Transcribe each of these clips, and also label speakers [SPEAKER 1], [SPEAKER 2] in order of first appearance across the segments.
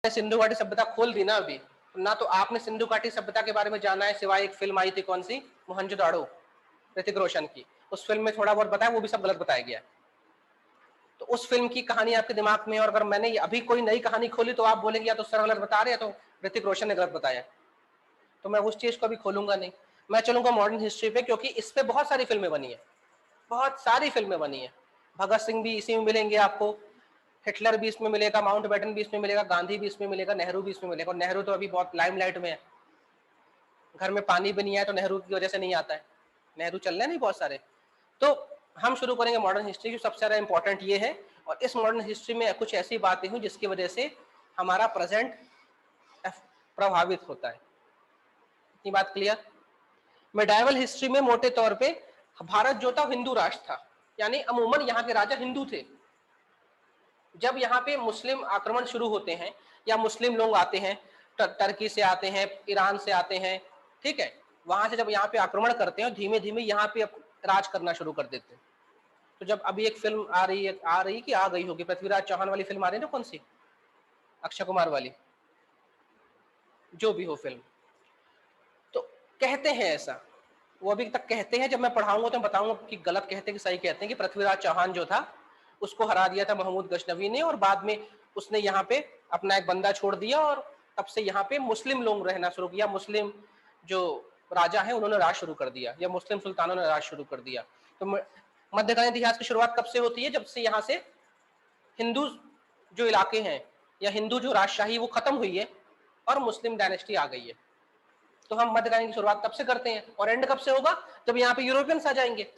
[SPEAKER 1] सिंधु घाटी सभ्यता खोल दी ना अभी, ना तो आपने सिंधु घाटी सभ्यता के बारे में जाना है सिवाय एक फिल्म आई थी कौन सी, मोहनजोदाड़ो, ऋतिक रोशन की। उस फिल्म में थोड़ा बहुत बताया, वो भी सब गलत बताया गया। तो उस फिल्म की कहानी आपके दिमाग में, और अगर मैंने अभी कोई नई कहानी खोली तो आप बोलेंगे या तो सर गलत बता रहे हैं तो ऋतिक रोशन ने गलत बताया। तो मैं उस चीज को अभी खोलूंगा नहीं, मैं चलूंगा मॉडर्न हिस्ट्री पे, क्योंकि इस पे बहुत सारी फिल्में बनी है, बहुत सारी फिल्में बनी है। भगत सिंह भी इसी में मिलेंगे आपको, हिटलर भी इसमें मिलेगा, माउंट बैटन भी इसमें मिलेगा, गांधी भी इसमें मिलेगा, नेहरू भी इसमें मिलेगा। और नेहरू तो अभी बहुत लाइमलाइट में है, घर में पानी भी नहीं आया तो नेहरू की वजह से नहीं आता है, नेहरू चल रहे हैं नहीं बहुत सारे। तो हम शुरू करेंगे मॉडर्न हिस्ट्री की, सबसे ज्यादा इंपॉर्टेंट ये है। और इस मॉडर्न हिस्ट्री में कुछ ऐसी बातें हुई जिसकी वजह से हमारा प्रेजेंट प्रभावित होता है। इतनी बात क्लियर। मेडाइवल हिस्ट्री में मोटे तौर पे भारत जो था हिंदू राष्ट्र था, यानी अमूमन यहाँ के राजा हिंदू थे। जब यहाँ पे मुस्लिम आक्रमण शुरू होते हैं या मुस्लिम लोग आते हैं, टर्की से आते हैं, ईरान से आते हैं, ठीक है, वहां से जब यहाँ पे आक्रमण करते हैं धीमे धीमे यहाँ पे राज करना शुरू कर देते हैं। तो जब अभी एक फिल्म आ रही कि आ गई होगी, पृथ्वीराज चौहान वाली फिल्म आ रही है ना, कौन सी, अक्षय कुमार वाली, जो भी हो फिल्म, तो कहते हैं ऐसा, वो अभी तक कहते हैं, जब मैं पढ़ाऊंगा तो बताऊंगा कि गलत कहते हैं कि सही कहते हैं, कि पृथ्वीराज चौहान जो था उसको हरा दिया था महमूद गजनवी ने, और बाद में उसने यहाँ पे अपना एक बंदा छोड़ दिया, और तब से यहाँ पे मुस्लिम लोग रहना शुरू किया, मुस्लिम जो राजा है उन्होंने राज शुरू कर दिया, या मुस्लिम सुल्तानों ने राज शुरू कर दिया। तो मध्यकालीन इतिहास की शुरुआत कब से होती है, जब से यहाँ से हिंदू जो इलाके हैं या हिंदू जो राजशाही वो खत्म हुई है और मुस्लिम डायनेस्टी आ गई है। तो हम मध्यकालीन की शुरुआत तब से करते हैं, और एंड कब से होगा, जब यहाँ पे यूरोपियंस आ जाएंगे।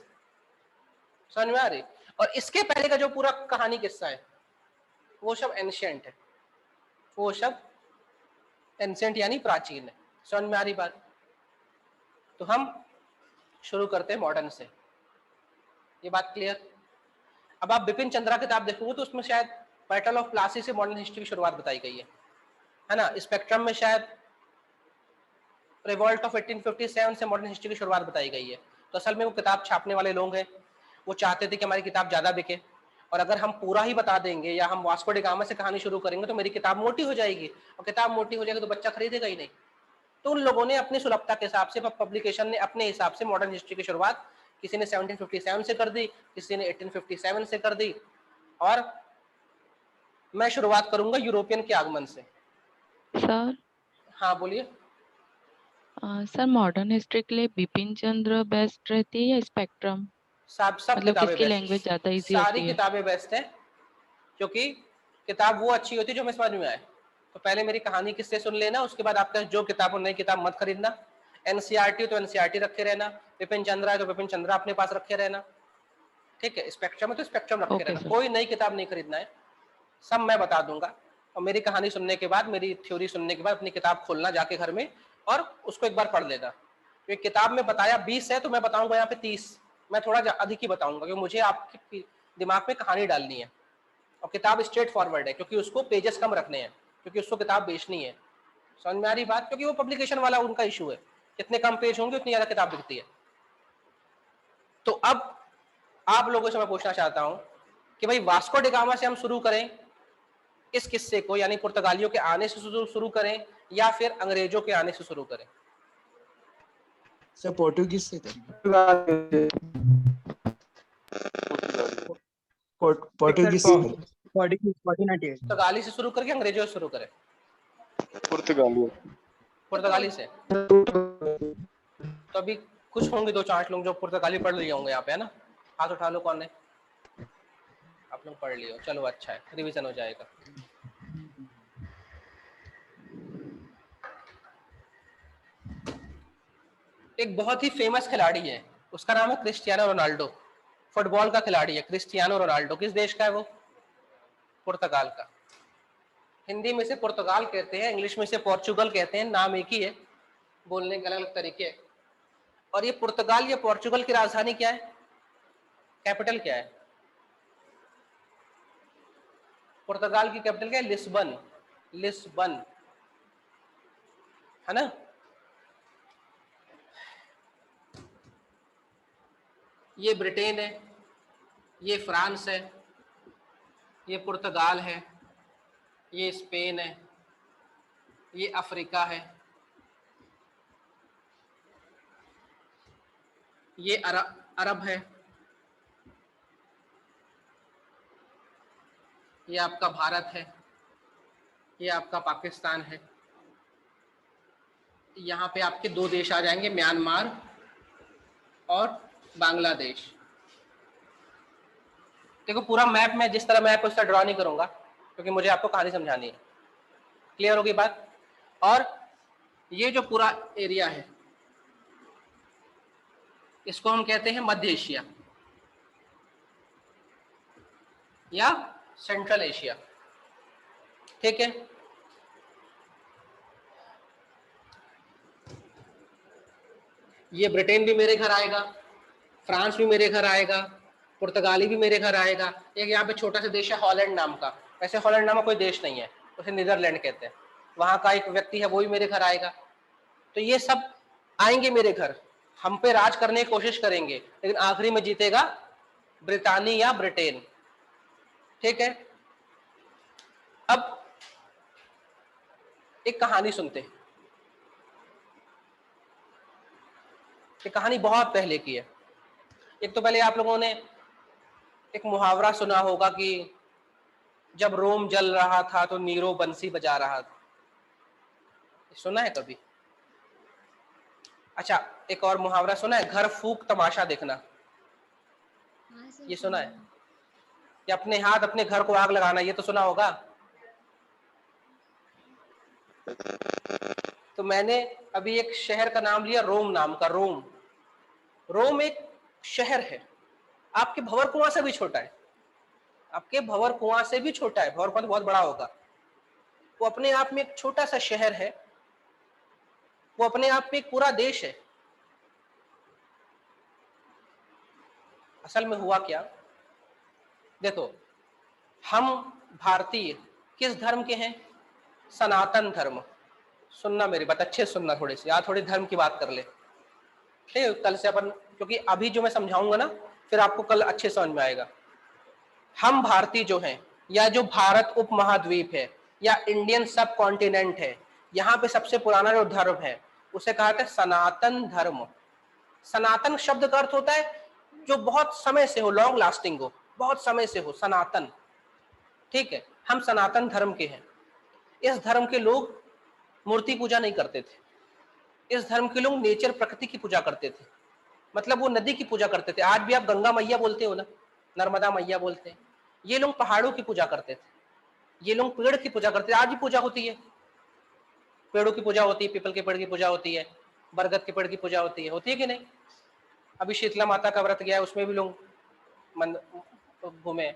[SPEAKER 1] समझ में आ रही। और इसके पहले का जो पूरा कहानी किस्सा है वो सब एंशिएंट है, वो सब एंशिएंट यानी प्राचीन है। समझ में आ रही बात। तो हम शुरू करते हैं मॉडर्न से, ये बात क्लियर। अब आप बिपिन चंद्रा किताब देखोगे तो उसमें शायद बैटल ऑफ प्लासी से मॉडर्न हिस्ट्री की शुरुआत बताई गई है ना। स्पेक्ट्रम में शायद रिवॉल्ट ऑफ 1857 से मॉडर्न हिस्ट्री की शुरुआत बताई गई है। तो असल में वो किताब छापने वाले लोग हैं, वो चाहते थे कि हमारी किताब ज्यादा बिके, और अगर हम पूरा ही बता देंगे या हम वास्को डी गामा से कहानी शुरू करेंगे तो मेरी किताब मोटी हो जाएगी, और किताब मोटी हो जाएगी तो बच्चा खरीदेगा ही नहीं। तो उन लोगों ने अपनी सुलभता के हिसाब से, पब्लिकेशन ने अपने हिसाब से मॉडर्न हिस्ट्री की शुरुआत किसी ने 1757 से कर दी, किसी ने 1857 से कर दी, और मैं शुरुआत करूंगा यूरोपियन के आगमन से।
[SPEAKER 2] सर,
[SPEAKER 1] हाँ बोलिए।
[SPEAKER 2] सर मॉडर्न हिस्ट्री के लिए बिपिन चंद्र बेस्ट रहती है या स्पेक्ट्रम?
[SPEAKER 1] सब
[SPEAKER 2] मतलब
[SPEAKER 1] किताबें
[SPEAKER 2] किसकी
[SPEAKER 1] बेस्ट,
[SPEAKER 2] लैंग्वेज ज्यादा इजी
[SPEAKER 1] सारी
[SPEAKER 2] होती है?
[SPEAKER 1] किताबें बेस्ट है, क्योंकि किताब वो अच्छी होती है जो हमें समझ में आए। तो पहले मेरी कहानी किससे सुन लेना, उसके बाद आपका जो किताब हो, नई किताब मत खरीदना। एनसीईआरटी तो एनसीईआरटी रखे रहना, विपिन चंद्रा है तो विपिन चंद्रा अपने पास रखे रहना, ठीक है। स्पेक्ट्रम है तो स्पेक्ट्रम रखे
[SPEAKER 2] ओके
[SPEAKER 1] रहना,
[SPEAKER 2] सर।
[SPEAKER 1] कोई नई किताब नहीं खरीदना है, सब मैं बता दूंगा। और मेरी कहानी सुनने के बाद, मेरी थ्योरी सुनने के बाद अपनी किताब खोलना जाके घर में और उसको एक बार पढ़ लेना। क्योंकि किताब में बताया 20 है तो मैं बताऊंगा यहाँ पे 30, मैं थोड़ा अधिक ही बताऊंगा, क्योंकि मुझे आपके दिमाग में कहानी डालनी है। और किताब स्ट्रेट फॉरवर्ड है क्योंकि उसको पेजेस कम रखने हैं, क्योंकि उसको किताब बेचनी है। समझ में आ रही बात, क्योंकि वो पब्लिकेशन वाला उनका इशू है, जितने कम पेज होंगे उतनी ज्यादा किताब बिकती है। तो अब आप लोगों से मैं पूछना चाहता हूं कि भाई वास्को डी गामा से हम शुरू करें इस किस्से को, यानी पुर्तगालियों के आने से शुरू करें, या फिर अंग्रेजों के आने से शुरू करें।
[SPEAKER 3] सर पोर्टुगीज से करेंगे। पोर्टुगीज
[SPEAKER 1] पुर्तगाली से शुरू करके अंग्रेजों से शुरू करें?
[SPEAKER 4] पुर्तगाली।
[SPEAKER 1] पुर्तगाली से। तो अभी कुछ होंगे 2-4 लोग जो पुर्तगाली पढ़ लिए होंगे यहाँ पे, है ना। हाथ उठा लो, कौन है? आप लोग पढ़ लिए हो, चलो अच्छा है, रिवीजन हो जाएगा। एक बहुत ही फेमस खिलाड़ी है, उसका नाम है क्रिस्टियानो रोनाल्डो। फुटबॉल का खिलाड़ी है क्रिस्टियानो रोनाल्डो। किस देश का है वो? पुर्तगाल का। हिंदी में से पुर्तगाल कहते हैं, इंग्लिश में से पोर्चुगल कहते हैं, नाम एक ही है, बोलने के अलग अलग तरीके हैं। और ये पुर्तगाल या पोर्चुगल की राजधानी क्या है, कैपिटल क्या है? पुर्तगाल की कैपिटल क्या है? लिस्बन। लिस्बन, है ना। ये ब्रिटेन है, ये फ्रांस है, ये पुर्तगाल है, ये स्पेन है, ये अफ्रीका है, ये अरब है, ये आपका भारत है, ये आपका पाकिस्तान है। यहाँ पे आपके दो देश आ जाएंगे, म्यांमार और बांग्लादेश। देखो पूरा मैप मैं जिस तरह मैप उस तरह ड्रॉ नहीं करूंगा क्योंकि मुझे आपको कहानी समझानी है। क्लियर होगी बात? और ये जो पूरा एरिया है इसको हम कहते हैं मध्य एशिया या सेंट्रल एशिया। ठीक है, ये ब्रिटेन भी मेरे घर आएगा, फ्रांस भी मेरे घर आएगा, पुर्तगाली भी मेरे घर आएगा। एक यहाँ पे छोटा सा देश है हॉलैंड नाम का, वैसे हॉलैंड नाम का कोई देश नहीं है, उसे नीदरलैंड कहते हैं। वहां का एक व्यक्ति है वो भी मेरे घर आएगा। तो ये सब आएंगे मेरे घर, हम पे राज करने की कोशिश करेंगे, लेकिन आखिरी में जीतेगा ब्रिटानी या ब्रिटेन। ठीक है, अब एक कहानी सुनते हैं। ये कहानी बहुत पहले की है। एक तो पहले आप लोगों ने एक मुहावरा सुना होगा कि जब रोम जल रहा था तो नीरो बंसी बजा रहा था। सुना है कभी? अच्छा, एक और मुहावरा सुना है, घर फूक तमाशा देखना। ये सुना है? कि अपने हाथ अपने घर को आग लगाना, ये तो सुना होगा। तो मैंने अभी एक शहर का नाम लिया, रोम नाम का। रोम, रोम एक शहर है, आपके भंवर कुआं से भी छोटा है, आपके भंवर कुआं से भी छोटा है। भंवर कुआं तो बहुत बड़ा होगा, वो अपने आप में एक छोटा सा शहर है, वो अपने आप में एक पूरा देश है। असल में हुआ क्या, देखो हम भारतीय किस धर्म के हैं? सनातन धर्म। सुनना मेरी बात, अच्छे से सुनना, थोड़ी सी आज थोड़ी धर्म की बात कर ले। ठीक है, कल से अपन, क्योंकि अभी जो मैं समझाऊंगा ना फिर आपको कल अच्छे समझ में आएगा। हम भारतीय जो हैं, या जो भारत उपमहाद्वीप है या इंडियन सब कॉन्टिनेंट है, यहाँ पे सबसे पुराना जो धर्म है उसे कहा था सनातन धर्म। सनातन शब्द का अर्थ होता है जो बहुत समय से हो, लॉन्ग लास्टिंग हो, बहुत समय से हो, सनातन। ठीक है, हम सनातन धर्म के हैं। इस धर्म के लोग मूर्ति पूजा नहीं करते थे, इस धर्म के लोग नेचर, प्रकृति की पूजा करते थे। मतलब वो नदी की पूजा करते थे। आज भी आप गंगा मैया बोलते हो ना, नर्मदा मैया बोलते हैं। ये लोग पहाड़ों की पूजा करते थे, ये लोग पेड़ की पूजा करते थे। आज भी पूजा होती है, पेड़ों की पूजा होती है, पीपल के पेड़ की पूजा होती है, बरगद के पेड़ की पूजा होती है कि नहीं? अभी शीतला माता का व्रत गया है, उसमें भी लोग मन घूमे।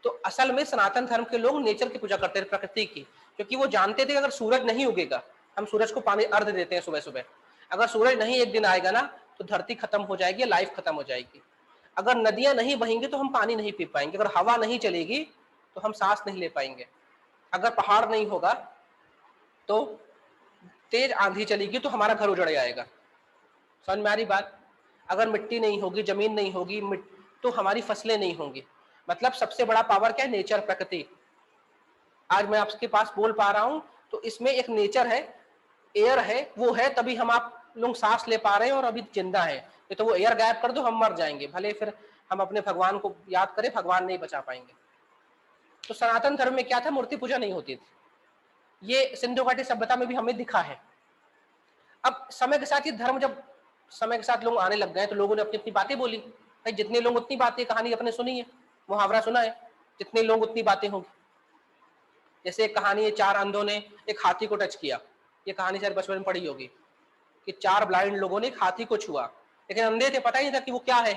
[SPEAKER 1] तो असल में सनातन धर्म के लोग नेचर की पूजा करते थे, प्रकृति की, क्योंकि वो जानते थे अगर सूरज नहीं उगेगा, हम सूरज को पानी अर्घ देते हैं सुबह सुबह, अगर सूरज नहीं एक दिन आएगा ना तो धरती खत्म हो जाएगी, लाइफ खत्म हो जाएगी। अगर नदियां नहीं बहेंगी तो हम पानी नहीं पी पाएंगे, अगर हवा नहीं चलेगी तो हम सांस नहीं ले पाएंगे, अगर पहाड़ नहीं होगा तो तेज आंधी चलेगी तो हमारा घर उजड़ जाएगा। समझ में आ रही बात? अगर मिट्टी नहीं होगी, जमीन नहीं होगी, तो हमारी फसलें नहीं होंगी। मतलब सबसे बड़ा पावर क्या है? नेचर, प्रकृति। आज मैं आपके पास बोल पा रहा हूं तो इसमें एक नेचर है, एयर है, वो है तभी हम आप लोग सांस ले पा रहे हैं और अभी जिंदा है। ये तो वो एयर गायब कर दो हम मर जाएंगे, भले फिर हम अपने भगवान को याद करें, भगवान नहीं बचा पाएंगे। तो सनातन धर्म में क्या था? मूर्ति पूजा नहीं होती थी। ये सिंधु घाटी सभ्यता में भी हमें दिखा है। अब समय के साथ ये धर्म, जब समय के साथ लोग आने लग गए तो लोगों ने अपनी अपनी बातें बोली। भाई जितने लोग उतनी बातें, कहानी अपने सुनी है, मुहावरा सुना है, जितने लोग उतनी बातें होंगी। जैसे एक कहानी है, चार अंधों ने एक हाथी को टच किया। ये कहानी शायद बचपन में पढ़ी होगी कि चार ब्लाइंड लोगों ने एक हाथी को छुआ, लेकिन अंधे थे, पता ही नहीं था कि वो क्या है।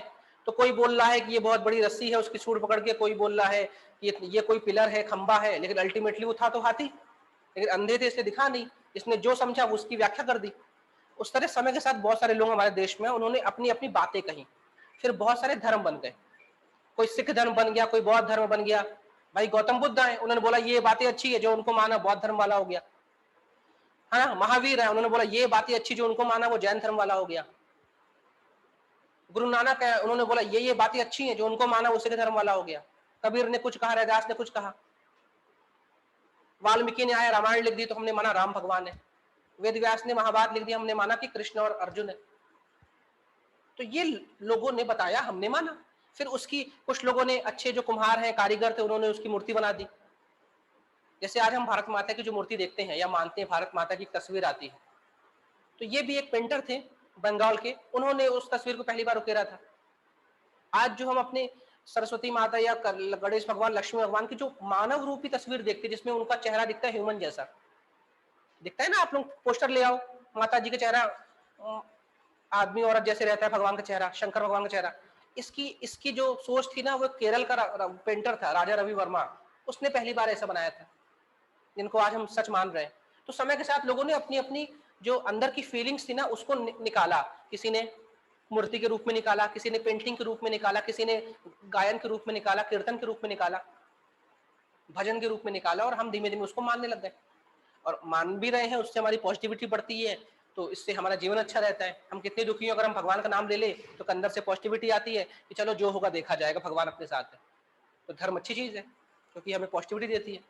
[SPEAKER 1] तो कोई बोल रहा है कि ये बहुत बड़ी रस्सी है, उसकी सूंड पकड़ के, कोई बोल रहा है कि ये कोई पिलर है, खंबा है, लेकिन अल्टीमेटली वो था तो हाथी। लेकिन अंधे थे इसलिए दिखा नहीं, इसने जो समझा वो उसकी व्याख्या कर दी। उस तरह समय के साथ बहुत सारे लोग हमारे देश में, उन्होंने अपनी अपनी बातें कही, फिर बहुत सारे धर्म बन गए। कोई सिख धर्म बन गया, कोई बौद्ध धर्म बन गया। भाई गौतम बुद्ध आए, उन्होंने बोला ये बातें अच्छी है, जो उनको माना बौद्ध धर्म वाला हो गया, है ना। महावीर है, उन्होंने बोला ये बातें अच्छी, जो उनको माना वो जैन धर्म वाला हो गया। गुरु नानक है, उन्होंने बोला ये बातें अच्छी हैं, जो उनको माना वो सिख धर्म वाला हो गया। कबीर ने कुछ कहा, रैदास ने कुछ कहा। वाल्मीकि ने आया रामायण लिख दी तो हमने माना राम भगवान है, वेद व्यास ने महाभारत लिख दिया, हमने माना कि कृष्ण और अर्जुन है। तो ये लोगों ने बताया, हमने माना। फिर उसकी कुछ लोगों ने, अच्छे जो कुम्हार हैं, कारीगर थे, उन्होंने उसकी मूर्ति बना दी। जैसे आज हम भारत माता की जो मूर्ति देखते हैं या मानते हैं, भारत माता की तस्वीर आती है, तो ये भी एक पेंटर थे बंगाल के, उन्होंने उस तस्वीर को पहली बार उकेरा था। आज जो हम अपने सरस्वती माता या गणेश भगवान, लक्ष्मी भगवान की जो मानव रूपी तस्वीर देखते हैं, जिसमें उनका चेहरा दिखता है ह्यूमन जैसा दिखता है ना, आप लोग पोस्टर ले आओ, माता जी का चेहरा आदमी औरत जैसे रहता है, भगवान का चेहरा, शंकर भगवान का चेहरा। इसकी जो सोच थी ना, वो केरल का पेंटर था राजा रवि वर्मा, उसने पहली बार ऐसा बनाया था, जिनको आज हम सच मान रहे हैं। तो समय के साथ लोगों ने अपनी अपनी जो अंदर की फीलिंग्स थी ना, उसको निकाला। किसी ने मूर्ति के रूप में निकाला, किसी ने पेंटिंग के रूप में निकाला, किसी ने गायन के रूप में निकाला, कीर्तन के रूप में निकाला, भजन के रूप में निकाला, और हम धीमे धीमे उसको मानने लग गए। और मान भी रहे हैं, उससे हमारी पॉजिटिविटी बढ़ती है, तो इससे हमारा जीवन अच्छा रहता है। हम कितने दुखी हो, अगर हम भगवान का नाम ले ले तो अंदर से पॉजिटिविटी आती है कि चलो जो होगा देखा जाएगा, भगवान अपने साथ है। तो धर्म अच्छी चीज है क्योंकि हमें पॉजिटिविटी देती है।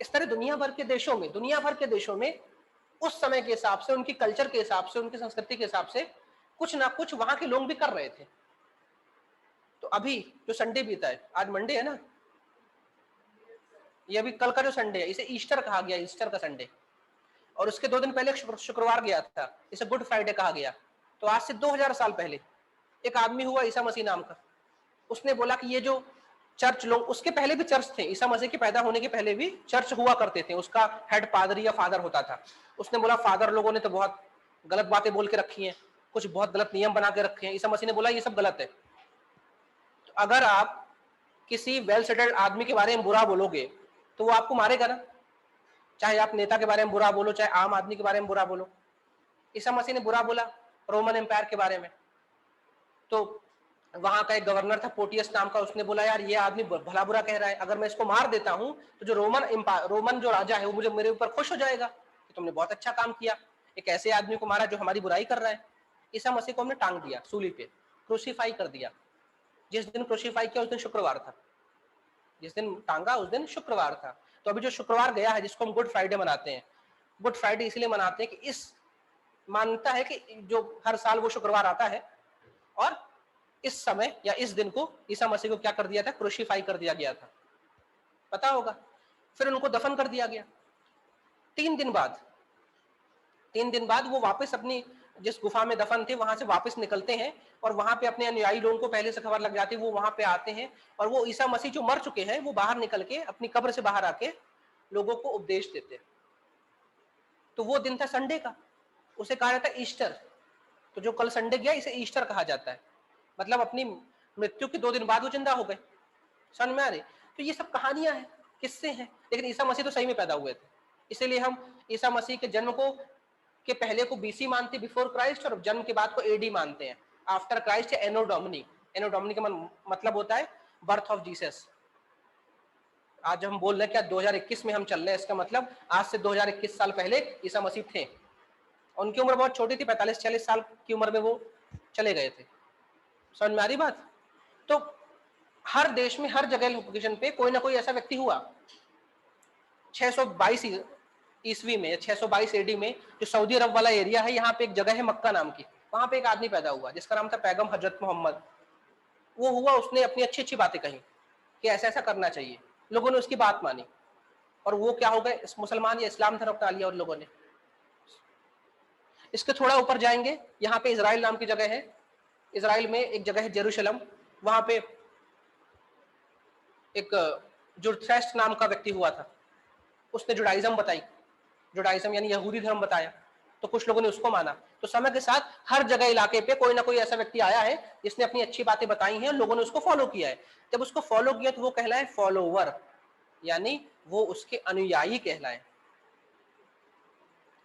[SPEAKER 1] इस तरह दुनिया भर के देशों में उस समय के हिसाब से, उनकी कल्चर के हिसाब से, उनकी संस्कृति के हिसाब से कुछ ना कुछ वहां के लोग भी कर रहे थे। तो अभी जो संडे बीता है, आज मंडे है ना, ये अभी कल का जो संडे है, इसे ईस्टर कहा गया, ईस्टर का संडे। और उसके 2 दिन पहले शुक्रवार गया था, इसे गुड फ्राइडे कहा गया। तो आज से 2000 साल पहले एक आदमी हुआ ईसा मसीह नाम का, उसने बोला कि ये जो चर्च लोग, उसके पहले भी चर्च थे, ईसा मसीह के पैदा होने के पहले भी चर्च हुआ करते थे, उसका हेड पादरी या फादर होता था। उसने बोला फादर लोगों ने तो बहुत गलत बातें बोल के रखी हैं, कुछ बहुत गलत नियम बना के रखे हैं। ईसा मसीह ने बोला ये सब गलत है। तो अगर आप किसी वेल सेटल्ड आदमी के बारे में बुरा बोलोगे तो वो आपको मारेगा ना, चाहे आप नेता के बारे में बुरा बोलो, चाहे आम आदमी के बारे में बुरा बोलो। ईसा मसीह ने बुरा बोला रोमन एम्पायर के बारे में, तो वहां का एक गवर्नर था पोटियस नाम का, उसने बोला यार ये आदमी भला बुरा कह रहा है, अगर मैं इसको मार देता हूं तो जो रोमन जो राजा है वो मुझे मेरे ऊपर खुश हो जाएगा कि तुमने बहुत अच्छा काम किया, एक ऐसे आदमी को मारा जो हमारी बुराई कर रहा है। ईसा मसीह को हमने टांग दिया सूली पे, क्रूसीफाई कर दिया। जिस दिन क्रूसीफाई किया उस दिन शुक्रवार था, जिस दिन टांगा उस दिन शुक्रवार था। तो अभी जो शुक्रवार गया है, जिसको हम गुड फ्राइडे मनाते हैं, गुड फ्राइडे इसलिए मनाते हैं कि इस मानता है कि जो हर साल वो शुक्रवार आता है और इस समय या इस दिन को ईसा मसीह को क्या कर दिया था, क्रूसीफाई कर दिया गया था, पता होगा। फिर उनको दफन कर दिया गया। 3 दिन बाद वो वापस अपनी जिस गुफा में दफन थे वहां से वापस निकलते हैं, और वहां पे अपने अनुयायी लोगों को पहले से खबर लग जाती है, वो वहां पे आते हैं, और वो ईसा मसीह जो मर चुके हैं वो बाहर निकल के अपनी कब्र से बाहर आके लोगों को उपदेश देते हैं। तो वो दिन था संडे का, उसे कहा जाता है ईस्टर। तो जो कल संडे गया इसे ईस्टर कहा जाता है, मतलब अपनी मृत्यु के 2 दिन बाद वो जिंदा हो गए। समझ में आ रही? तो ये सब कहानियां हैं, किस्से हैं, लेकिन ईसा मसीह तो सही में पैदा हुए थे। इसीलिए हम ईसा मसीह के जन्म को के पहले को बीसी मानते, बिफोर क्राइस्ट, और जन्म के बाद को एडी मानते हैं, आफ्टर क्राइस्ट या एनो डोमिनी। एनो डोमिनी का मतलब होता है बर्थ ऑफ जीसस। आज हम बोल रहे हैं क्या 2021 में हम चल रहे हैं, इसका मतलब आज से 2021 साल पहले ईसा मसीह थे। उनकी उम्र बहुत छोटी थी, 45-46 साल की उम्र में वो चले गए थे। समझ में आ रही बात? तो हर देश में हर जगह लोकेशन पे कोई ना कोई ऐसा व्यक्ति हुआ। 622 ईस्वी में, 622 एडी में, जो सऊदी अरब वाला एरिया है, यहाँ पे एक जगह है मक्का नाम की, वहां पे एक आदमी पैदा हुआ जिसका नाम था पैगम हजरत मोहम्मद। वो हुआ, उसने अपनी अच्छी अच्छी बातें कही कि ऐसा ऐसा करना चाहिए, लोगों ने उसकी बात मानी, और वो क्या हो गए, मुसलमान या इस्लाम धर्म अपना लिया उन लोगों ने। इसके थोड़ा ऊपर जाएंगे, यहाँ पे इजराइल नाम की जगह है, इजराइल में एक जगह है जेरूशलम, वहां पे एक जुरथ्रेस्ट नाम का व्यक्ति हुआ था, उसने जुडाइज्म बताई, जुडाइज्म यानी यहूदी धर्म बताया, तो कुछ लोगों ने उसको माना। तो समय के साथ हर जगह इलाके पे कोई ना कोई ऐसा व्यक्ति आया है जिसने अपनी अच्छी बातें बताई हैं, लोगों ने उसको फॉलो किया है। जब उसको फॉलो किया तो वो कहलाए फॉलोवर, यानी वो उसके अनुयायी कहलाए।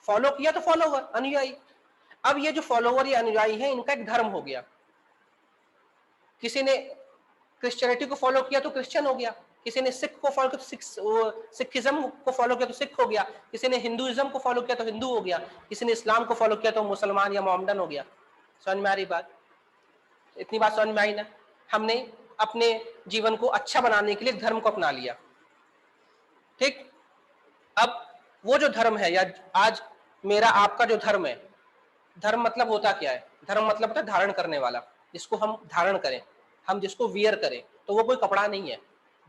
[SPEAKER 1] फॉलो किया तो फॉलोवर, अनुयायी। अब ये जो फॉलोवर या अनुयायी है, इनका एक धर्म हो गया। किसी ने क्रिश्चियनिटी को फॉलो किया तो क्रिश्चियन हो गया, किसी ने सिख को फॉलो किया तो सिखिज्म को फॉलो किया तो सिख हो गया, किसी ने हिंदुइज्म को फॉलो किया तो हिंदू हो गया, किसी ने इस्लाम को फॉलो किया तो मुसलमान या मोहम्मदन हो गया। समझ में आ रही बात? इतनी बात समझ में आई ना? हमने अपने जीवन को अच्छा बनाने के लिए धर्म को अपना लिया, ठीक। अब वो जो धर्म है, या आज मेरा आपका जो धर्म है, धर्म मतलब होता क्या है? धर्म मतलब होता है धारण करने वाला, जिसको हम धारण करें, हम जिसको वियर करें, तो वो कोई कपड़ा नहीं है।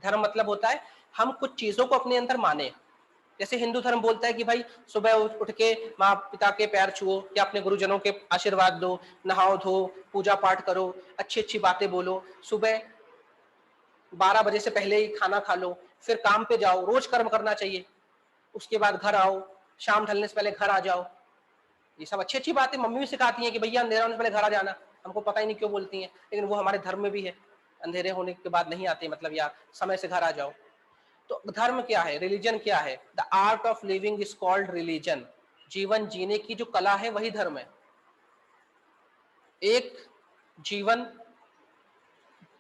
[SPEAKER 1] धर्म मतलब होता है हम कुछ चीजों को अपने अंदर माने। जैसे हिंदू धर्म बोलता है कि भाई सुबह उठ के माँ पिता के पैर छुओ, या अपने गुरुजनों के आशीर्वाद दो, नहाओ धो, पूजा पाठ करो, अच्छी अच्छी बातें बोलो, सुबह 12 बजे से पहले ही खाना खा लो, फिर काम पे जाओ, रोज कर्म करना चाहिए, उसके बाद घर आओ, शाम ढलने से पहले घर आ जाओ। ये सब अच्छी अच्छी बातें मम्मी भी सिखाती हैं कि भैया अंधेरा होने से पहले घर आ जाना। हमको पता ही नहीं क्यों बोलती हैं, लेकिन वो हमारे धर्म में भी है, अंधेरे होने के बाद नहीं आते, मतलब या समय से घर आ जाओ। तो धर्म क्या है, रिलीजन क्या है? The art of living is called religion. जीवन जीने की जो कला है वही धर्म है। एक जीवन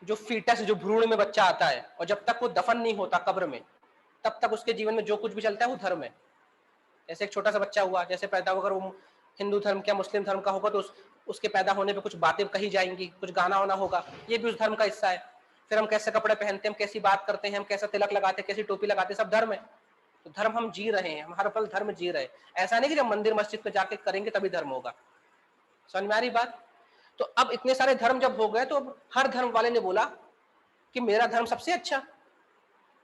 [SPEAKER 1] जो फीटस, जो भ्रूण में बच्चा आता है, और जब तक वो दफन नहीं होता कब्र में, तब तक उसके जीवन में जो कुछ भी चलता है वो धर्म है। जैसे एक छोटा सा बच्चा हुआ, जैसे पैदा होकर वो हिंदू धर्म का मुस्लिम धर्म का होगा, तो उसके पैदा होने पे कुछ बातें कही जाएंगी, कुछ गाना वाना होगा, ये भी उस धर्म का हिस्सा है। फिर हम कैसे कपड़े पहनते हैं, हम कैसी बात करते हैं, हम कैसा तिलक लगाते हैं, कैसी टोपी लगाते हैं, सब धर्म है। तो धर्म हम जी रहे हैं, हम हर पल धर्म जी रहे हैं। ऐसा नहीं कि जब मंदिर मस्जिद पे जाके करेंगे तभी धर्म होगा। समझ में आ रही बात? तो अब इतने सारे धर्म जब हो गए, तो अब हर धर्म वाले ने बोला कि मेरा धर्म सबसे अच्छा,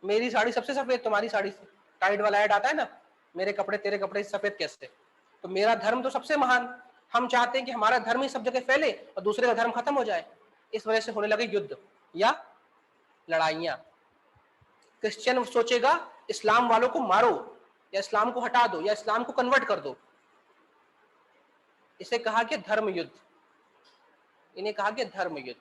[SPEAKER 1] मेरी साड़ी सबसे सफेद, तुम्हारी साड़ी से टाइट वाला ऐड आता है ना, मेरे कपड़े तेरे कपड़े से सफेद कैसे, तो मेरा धर्म तो सबसे महान। हम चाहते हैं कि हमारा धर्म ही सब जगह फैले और दूसरे का धर्म खत्म हो जाए। इस वजह से होने लगे युद्ध या लड़ाइयां। क्रिश्चियन सोचेगा इस्लाम वालों को मारो, या इस्लाम को हटा दो, या इस्लाम को कन्वर्ट कर दो। इसे कहा गया धर्म युद्ध, इन्हें कहा गया धर्म युद्ध।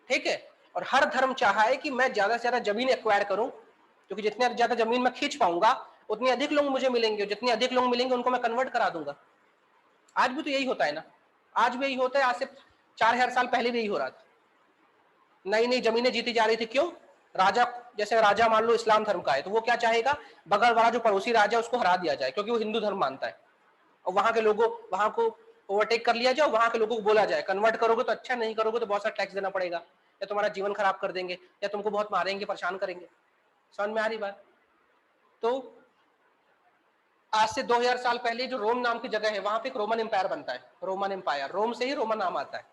[SPEAKER 1] ठीक है। और हर धर्म चाहा है कि मैं ज्यादा से ज्यादा जमीन एक्वायर करूं, क्योंकि जितने ज्यादा जमीन मैं खींच पाऊंगा उतने अधिक लोग मुझे मिलेंगे, जितने अधिक लोग मिलेंगे उनको मैं कन्वर्ट करा दूंगा। आज भी तो यही होता है ना, आज भी यही होता है। आज से 4000 साल पहले भी यही हो रहा था। नई नई जमीनें जीती जा रही थी, क्यों? राजा, जैसे राजा मान लो इस्लाम धर्म का है, तो वो क्या चाहेगा, बगल वाला जो पड़ोसी राजा है उसको हरा दिया जाए, क्योंकि वो हिंदू धर्म मानता है, और वहां के लोगों, वहां को ओवरटेक कर लिया जाए, वहां के लोगों को बोला जाए कन्वर्ट करोगे तो अच्छा, नहीं करोगे तो बहुत सारा टैक्स देना पड़ेगा, या तुम्हारा जीवन खराब कर देंगे, या तुमको बहुत मारेंगे, परेशान करेंगे। समझ में आ रही बात? तो आज से 2000 साल पहले जो रोम नाम की जगह है, वहां पे एक रोमन एम्पायर बनता है, रोमन एम्पायर, रोम से ही रोमन नाम आता है।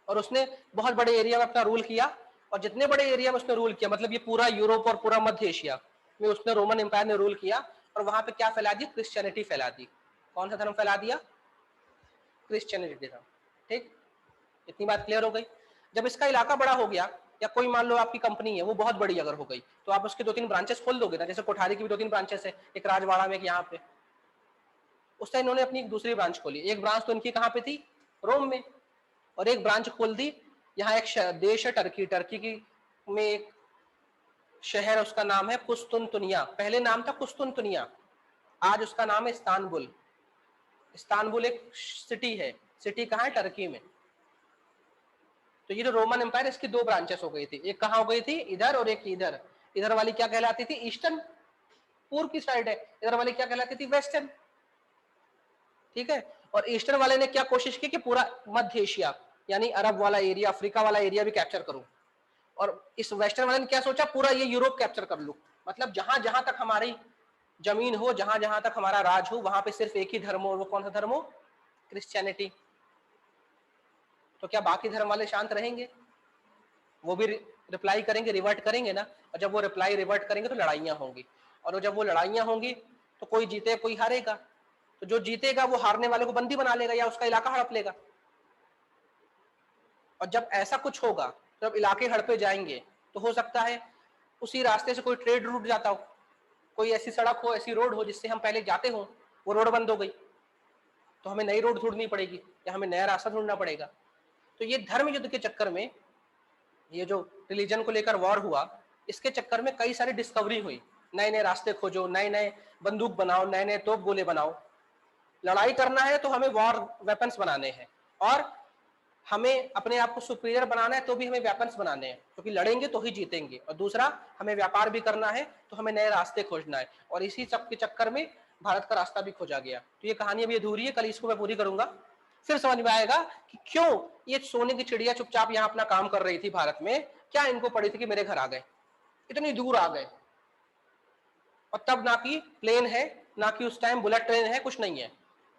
[SPEAKER 1] और उसने बहुत बड़े एरिया में अपना रूल किया, और जितने बड़े एरिया में उसने रूल किया, मतलब ये पूरा यूरोप और पूरा मध्य एशिया में उसने, रोमन एम्पायर ने रूल किया, और वहां पे क्या फैला दी? क्रिश्चियनिटी फैला दी। कौन सा धर्म फैला दिया? क्रिश्चियनिटी धर्म। ठीक, इतनी बात क्लियर हो गई। जब इसका इलाका बड़ा हो गया, या कोई मान लो आपकी कंपनी है वो बहुत बड़ी अगर हो गई, तो आप उसके 2-3 ब्रांचेस खोल दोगे ना, जैसे कोठारी की भी 2-3 ब्रांचेस है, एक राजवाड़ा में, एक यहाँ पे। उस टाइम इन्होंने अपनी एक दूसरी ब्रांच खोली। एक ब्रांच तो इनकी कहाँ पे थी? रोम में। और एक ब्रांच खोल दी यहाँ, एक देश है टर्की, टर्की की में एक शहर, उसका नाम है कुस्तुनतुनिया। पहले नाम था कुस्तुनतुनिया, आज उसका नाम है इस्तानबुल। इस्तानबुल एक सिटी है। सिटी कहाँ है? टर्की में। तो ये जो रोमन एम्पायर, इसकी 2 ब्रांचेस हो गई थी। एक कहाँ हो गई थी? इधर, और एक इधर। इधर वाली क्या कहलाती थी? ईस्टर्न, पूर्व की साइड है। इधर वाली क्या कहलाती थी? वेस्टर्न। ठीक है। और ईस्टर्न वाले ने क्या कोशिश की कि पूरा मध्य एशिया, यानी अरब वाला एरिया, अफ्रीका वाला एरिया भी कैप्चर करूं। और इस वेस्टर्न वाले ने क्या सोचा? पूरा ये यूरोप कैप्चर कर लूं। मतलब जहां जहां तक हमारी जमीन हो, जहां जहां तक हमारा राज हो, वहां पे सिर्फ एक ही धर्म हो। वो कौन सा धर्म हो? क्रिश्चियनिटी। तो क्या बाकी धर्म वाले शांत रहेंगे? वो भी रिप्लाई करेंगे, रिवर्ट करेंगे ना। और जब वो रिप्लाई रिवर्ट करेंगे तो लड़ाइयां होंगी, और जब वो लड़ाइयां होंगी तो कोई जीते कोई हारेगा। तो जो जीतेगा वो हारने वाले को बंदी बना लेगा, या उसका इलाका हड़प लेगा। और जब ऐसा कुछ होगा, जब इलाके हड़पे जाएंगे, तो हो सकता है उसी रास्ते से कोई ट्रेड रूट जाता हो, कोई ऐसी सड़क हो, ऐसी रोड हो जिससे हम पहले जाते हो, वो रोड बंद हो गई, तो हमें नई रोड ढूंढनी पड़ेगी, या हमें नया रास्ता ढूंढना पड़ेगा। तो ये धर्म युद्ध के चक्कर में, ये जो रिलीजन को लेकर वॉर हुआ, इसके चक्कर में कई सारी डिस्कवरी हुई। नए नए रास्ते खोजो, नए नए बंदूक बनाओ, नए नए तोप गोले बनाओ। लड़ाई करना है तो हमें वॉर वेपन्स बनाने हैं, और हमें अपने आप को सुपीरियर बनाना है तो भी हमें वेपन्स बनाने हैं, क्योंकि लड़ेंगे तो ही जीतेंगे। और दूसरा, हमें व्यापार भी करना है तो हमें नए रास्ते खोजना है। और इसी सब के चक्कर में भारत का रास्ता भी खोजा गया। तो ये कहानी अभी अधूरी है, कल इसको मैं पूरी करूंगा, फिर समझ में आएगा कि क्यों ये सोने की चिड़िया चुपचाप यहाँ अपना काम कर रही थी भारत में। क्या इनको पड़ी थी कि मेरे घर आ गए, इतनी दूर आ गए? और तब ना कि प्लेन है, ना कि उस टाइम बुलेट ट्रेन है, कुछ नहीं है,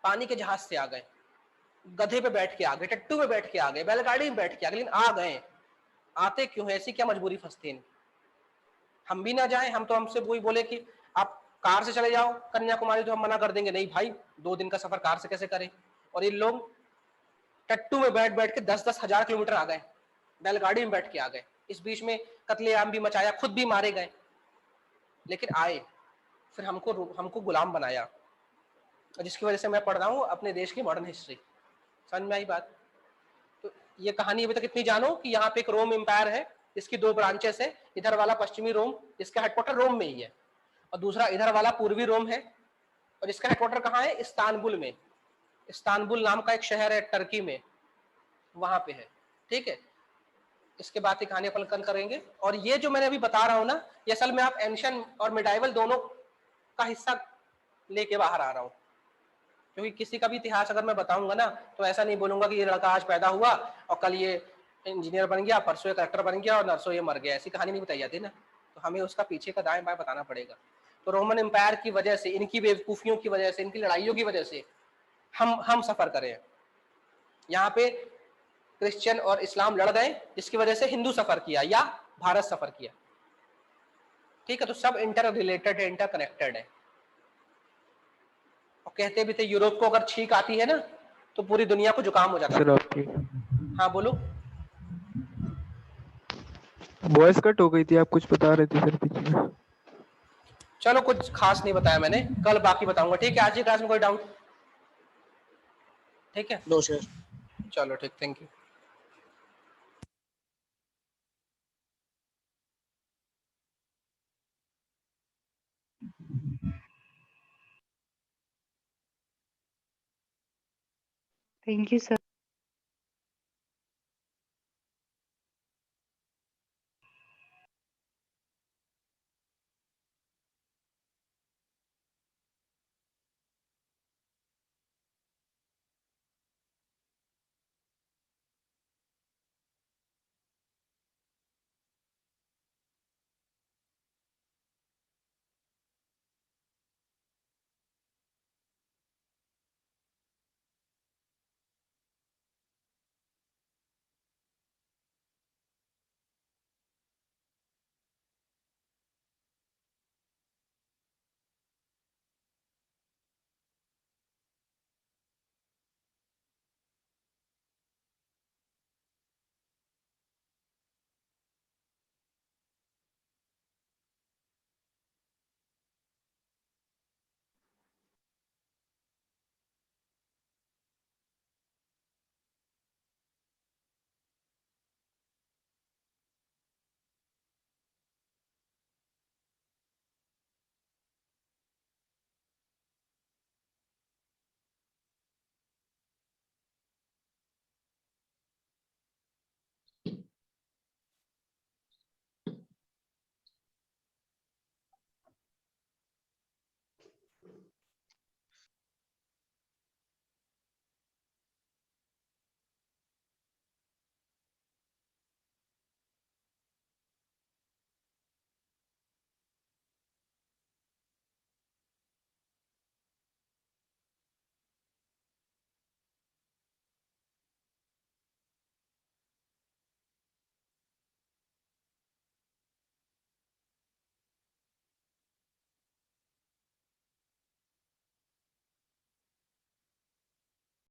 [SPEAKER 1] पानी के जहाज से आ गए, गधे पे बैठ के आ गए, टट्टू पे बैठ के आ गए, बैलगाड़ी में बैठ के आ गए, लेकिन आ गए। आते क्यों है, ऐसी क्या मजबूरी फंसती है? हम भी ना जाएं? हम तो हमसे वही बोले कि आप कार से चले जाओ कन्याकुमारी, तो हम मना कर देंगे, नहीं भाई 2 दिन का सफर कार से कैसे करें। और ये लोग टट्टू में बैठ बैठ के 10-10 हजार किलोमीटर आ गए, बैलगाड़ी में बैठ के आ गए, इस बीच में कत्लेआम भी मचाया, खुद भी मारे गए, लेकिन आए, फिर हमको गुलाम बनाया, जिसकी वजह से मैं पढ़ रहा हूँ अपने देश की मॉडर्न हिस्ट्री। समझ में आई बात? तो ये कहानी अभी तक इतनी जानो कि यहाँ पे एक रोम एम्पायर है, इसकी 2 ब्रांचेस है, इधर वाला पश्चिमी रोम, इसका हेडक्वार्टर रोम में ही है, और दूसरा इधर वाला पूर्वी रोम है, और इसका हेडक्वार्टर कहाँ है? इस्तानबुल में। इस्तानबुल नाम का एक शहर है टर्की में, वहां पे है। ठीक है, इसके बाद की कहानी अपन कल करेंगे। और ये जो मैंने अभी बता रहा हूँ ना, ये असल में आप एंशियन और मिडाइवल दोनों का हिस्सा लेके बाहर आ रहा हूँ, क्योंकि किसी का भी इतिहास अगर मैं बताऊंगा ना, तो ऐसा नहीं बोलूंगा कि ये लड़का आज पैदा हुआ और कल ये इंजीनियर बन गया, परसों ये कलेक्टर बन गया और नरसों ये मर गया, ऐसी कहानी नहीं बताई जाती ना। तो हमें उसका पीछे का दाएं बाएं बताना पड़ेगा। तो रोमन एम्पायर की वजह से, इनकी बेवकूफियों की वजह से, इनकी लड़ाइयों की वजह से हम सफर करें। यहाँ पे क्रिश्चियन और इस्लाम लड़ गए, जिसकी वजह से हिंदू सफर किया या भारत सफर किया। ठीक है, तो सब इंटर रिलेटेड है, इंटर कनेक्टेड है। और कहते भी थे यूरोप को अगर छींक आती है ना, तो पूरी दुनिया को जुकाम हो जाता
[SPEAKER 5] सर
[SPEAKER 1] है।
[SPEAKER 5] आपकी
[SPEAKER 1] हाँ बोलो।
[SPEAKER 5] वॉइस कट हो गई थी, आप कुछ बता रहे थे सर पीछे।
[SPEAKER 1] चलो कुछ खास नहीं बताया मैंने, कल बाकी बताऊंगा। ठीक है, आज की क्लास में कोई डाउट? ठीक है,
[SPEAKER 3] नो सर।
[SPEAKER 1] चलो ठीक, thank you.
[SPEAKER 6] Thank you, sir.